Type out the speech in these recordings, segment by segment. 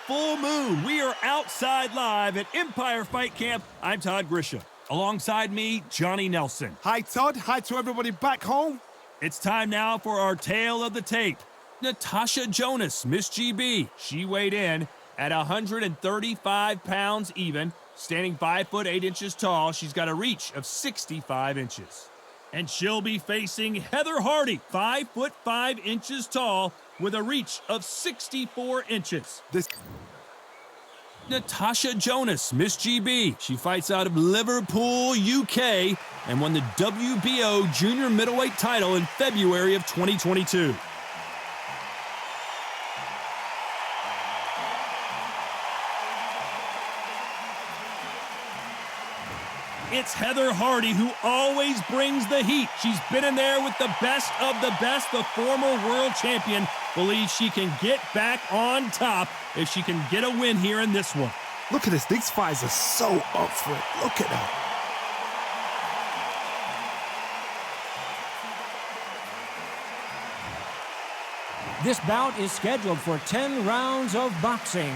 full moon. We are outside live at Empire Fight Camp. I'm Todd Grisham. Alongside me, Johnny Nelson. Hi, Todd. Hi to everybody back home. It's time now for our tale of the tape. Natasha Jonas, Miss GB. She weighed in at 135 pounds even, standing 5 foot 8 inches tall. She's got a reach of 65 inches. And she'll be facing Heather Hardy, 5 foot 5 inches tall, with a reach of 64 inches. Natasha Jonas, Miss GB. She fights out of Liverpool, UK, and won the WBO junior middleweight title in February of 2022. It's Heather Hardy who always brings the heat. She's been in there with the best of the best. The former world champion believes she can get back on top if she can get a win here in this one. Look at this. These fighters are so up for it. Look at that. This bout is scheduled for 10 rounds of boxing.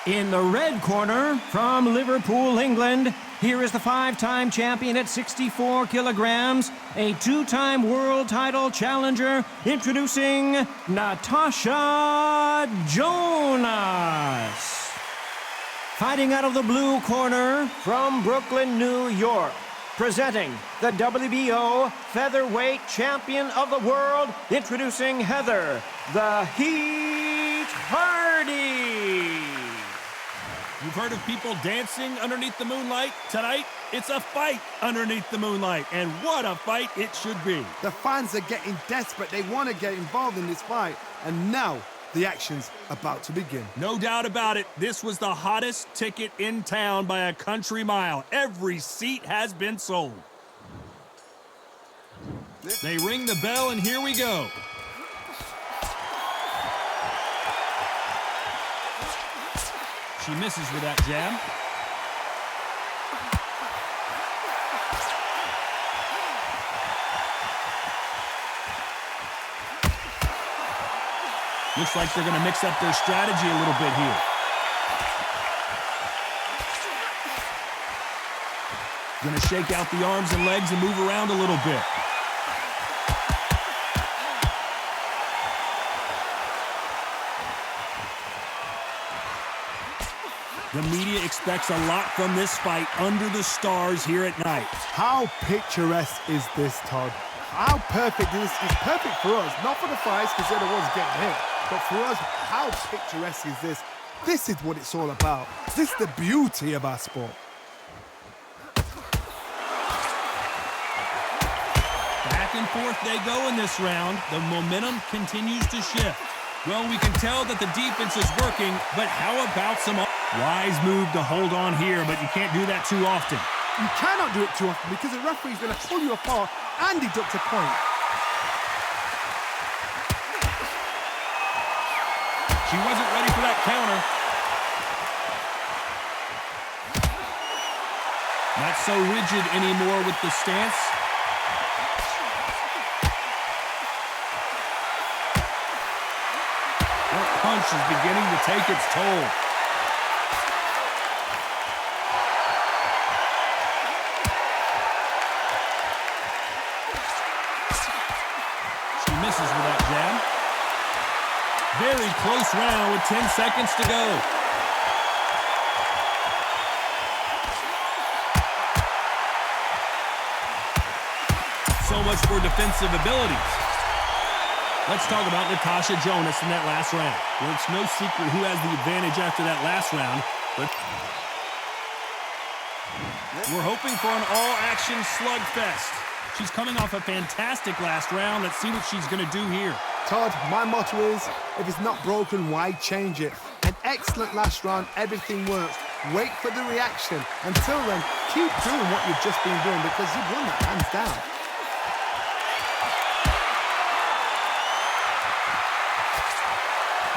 In the red corner, from Liverpool, England, here is the 5-time champion at 64 kilograms, a 2-time world title challenger, introducing Natasha Jonas. Fighting out of the blue corner, from Brooklyn, New York, presenting the WBO featherweight champion of the world, introducing Heather the Heat Hardy. You've heard of people dancing underneath the moonlight? Tonight, it's a fight underneath the moonlight, and what a fight it should be. The fans are getting desperate. They want to get involved in this fight, and now the action's about to begin. No doubt about it, this was the hottest ticket in town by a country mile. Every seat has been sold. They ring the bell, and here we go. She misses with that jab. Looks like they're going to mix up their strategy a little bit here. Going to shake out the arms and legs and move around a little bit. The media expects a lot from this fight under the stars here at night. How picturesque is this, Todd? How perfect is this? It's perfect for us, not for the fighters because they're the ones getting hit, but for us, how picturesque is this? This is what it's all about. This is the beauty of our sport. Back and forth they go in this round. The momentum continues to shift. Well, we can tell that the defense is working, but how about some wise move to hold on here, but you can't do that too often. You cannot do it too often because the referee's going to pull you apart and deduct a point. She wasn't ready for that counter. Not so rigid anymore with the stance. That punch is beginning to take its toll. Misses with that jab. Very close round with 10 seconds to go. So much for defensive abilities. Let's talk about Natasha Jonas in that last round. Well, it's no secret who has the advantage after that last round, but we're hoping for an all-action slugfest. She's coming off a fantastic last round. Let's see what she's going to do here. Todd, my motto is, if it's not broken, why change it? An excellent last round, everything works. Wait for the reaction. Until then, keep doing what you've just been doing because you've won that hands down.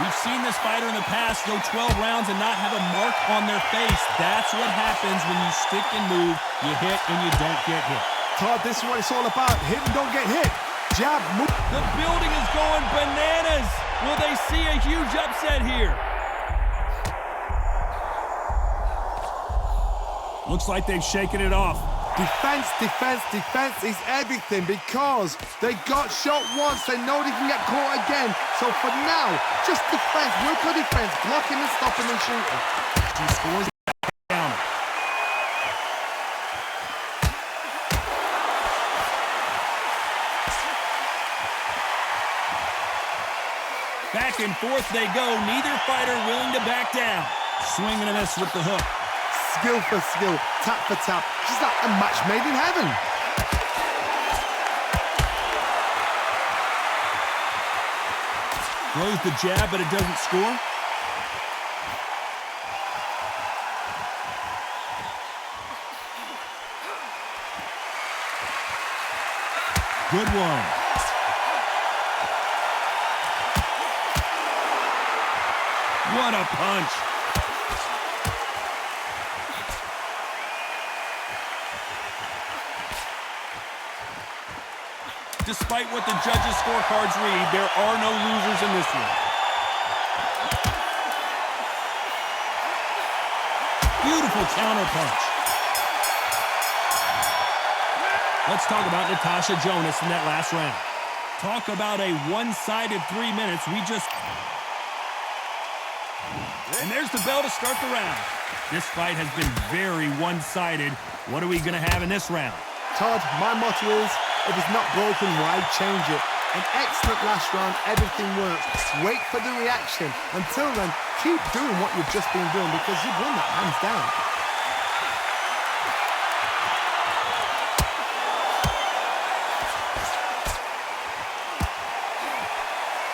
We've seen this fighter in the past go 12 rounds and not have a mark on their face. That's what happens when you stick and move. You hit and you don't get hit. Todd, this is what it's all about. Hit and don't get hit. Jab, move. The building is going bananas. Will they see a huge upset here? Looks like they've shaken it off. Defense, defense, defense is everything because they got shot once. They know they can get caught again. So for now, just defense, work on defense, blocking and stopping and shooting. She scores down. Back and forth they go. Neither fighter willing to back down. Swing and a miss with the hook. Skill for skill, tap for tap. She's like a match made in heaven. Throws the jab, but it doesn't score. Good one. What a punch. Despite what the judges' scorecards read, there are no losers in this one. Beautiful counter punch. Let's talk about Natasha Jonas in that last round. Talk about a one-sided 3 minutes. And there's the bell to start the round. This fight has been very one-sided. What are we going to have in this round? Todd, my motto is, if it's not broken, why change it? An excellent last round, everything works. Wait for the reaction. Until then, keep doing what you've just been doing because you've won that hands down.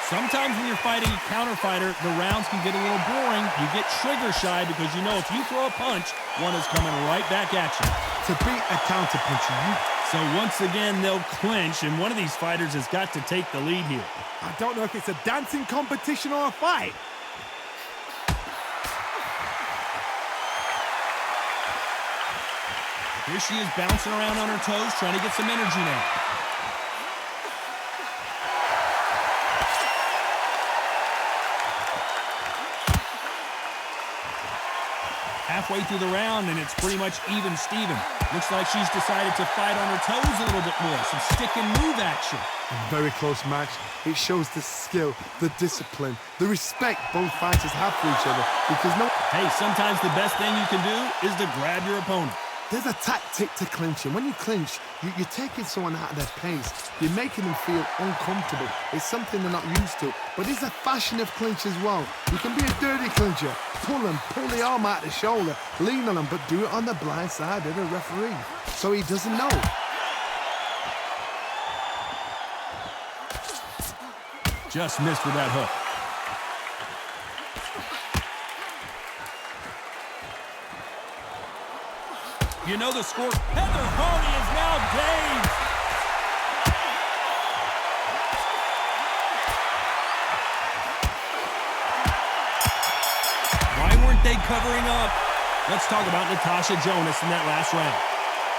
Sometimes when you're fighting a counter fighter, the rounds can get a little boring. You get trigger shy because you know if you throw a punch, one is coming right back at you. To beat a counter puncher, so once again, they'll clinch, and one of these fighters has got to take the lead here. I don't know if it's a dancing competition or a fight. Here she is bouncing around on her toes, trying to get some energy now. Halfway through the round, and it's pretty much even Steven. Looks like she's decided to fight on her toes a little bit more. Some stick and move action. A very close match. It shows the skill, the discipline, the respect both fighters have for each other. Because hey, sometimes the best thing you can do is to grab your opponent. There's a tactic to clinching. When you clinch, you're taking someone out of their pace. You're making them feel uncomfortable. It's something they're not used to. But it's a fashion of clinch as well. You can be a dirty clincher. Pull them, pull the arm out the shoulder, lean on them, but do it on the blind side of the referee. So he doesn't know. Just missed with that hook. You know the score. Heather Hardy is now dazed. Why weren't they covering up? Let's talk about Natasha Jonas in that last round.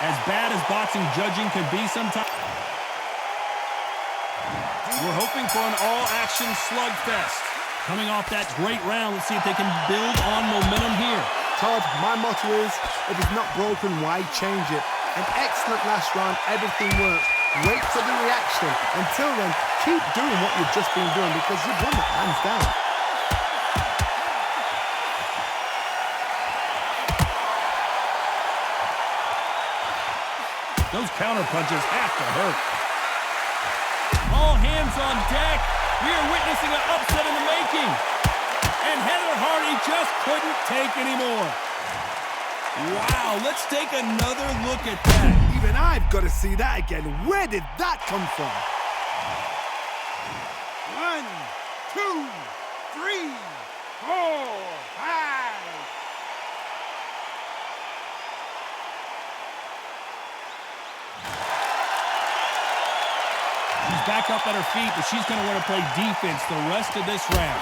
As bad as boxing judging can be sometimes, we're hoping for an all-action slugfest. Coming off that great round, let's see if they can build on momentum here. Todd, my motto is, if it's not broken, why change it? An excellent last round, everything works. Wait for the reaction. Until then, keep doing what you've just been doing because you've won it hands down. Those counter punches have to hurt. All hands on deck. We are witnessing an upset in the making. And Heather Hardy just couldn't take anymore. Wow, let's take another look at that. Even I've got to see that again. Where did that come from? 1, 2, 3, 4, 5. She's back up at her feet, but she's going to want to play defense the rest of this round.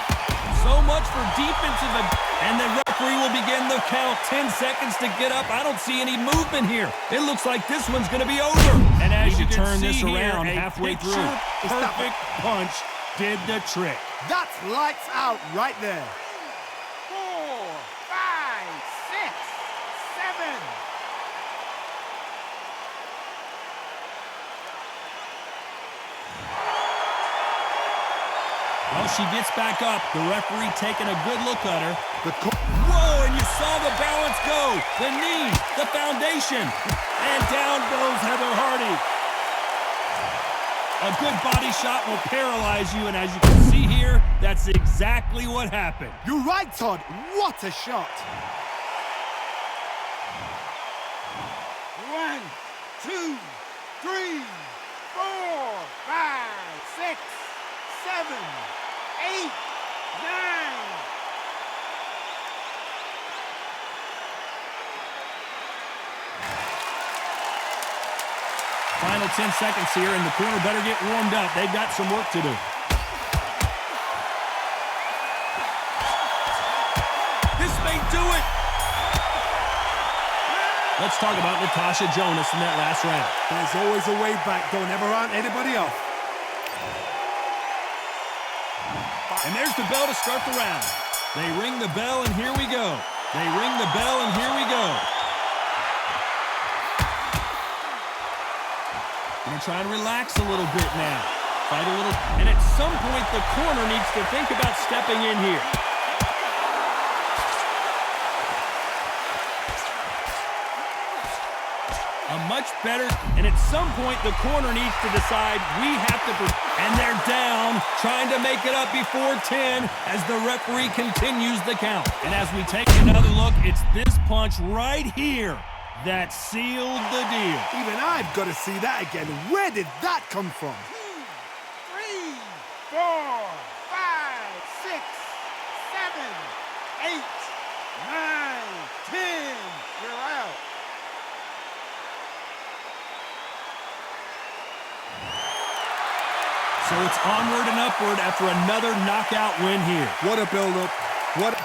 So much for defensive, and the referee will begin the count. 10 seconds to get up. I don't see any movement here. It looks like this one's going to be over. And as you can turn this around halfway through, perfect punch did the trick. That's lights out right there. 4, 5, 6, 7, she gets back up, the referee taking a good look at her. Whoa, And you saw the balance go. The knee, the foundation. And down goes Heather Hardy. A good body shot will paralyze you, and as you can see here, that's exactly what happened. You're right, Todd. What a shot. 1, 2, 3, 4, 5, 6, 7, 8, 9. Final 10 seconds here, and the corner better get warmed up. They've got some work to do. This may do it. Let's talk about Natasha Jonas in that last round. There's always a way back. Don't ever run anybody off. And there's the bell to start the round. They ring the bell, and here we go. They ring the bell, and here we go. Gonna try and relax a little bit now. Fight a little, and at some point the corner needs to think about stepping in here. A much better, and at some point the corner needs to decide we have to, and they're down, trying to make it up before 10 as the referee continues the count. And as we take another look, it's this punch right here that sealed the deal. Even I've got to see that again. Where did that come from? 2, 3, 4, 5, 6, 7, 8, 9, 10. You're out. So it's onward and upward after another knockout win here. What a build-up. What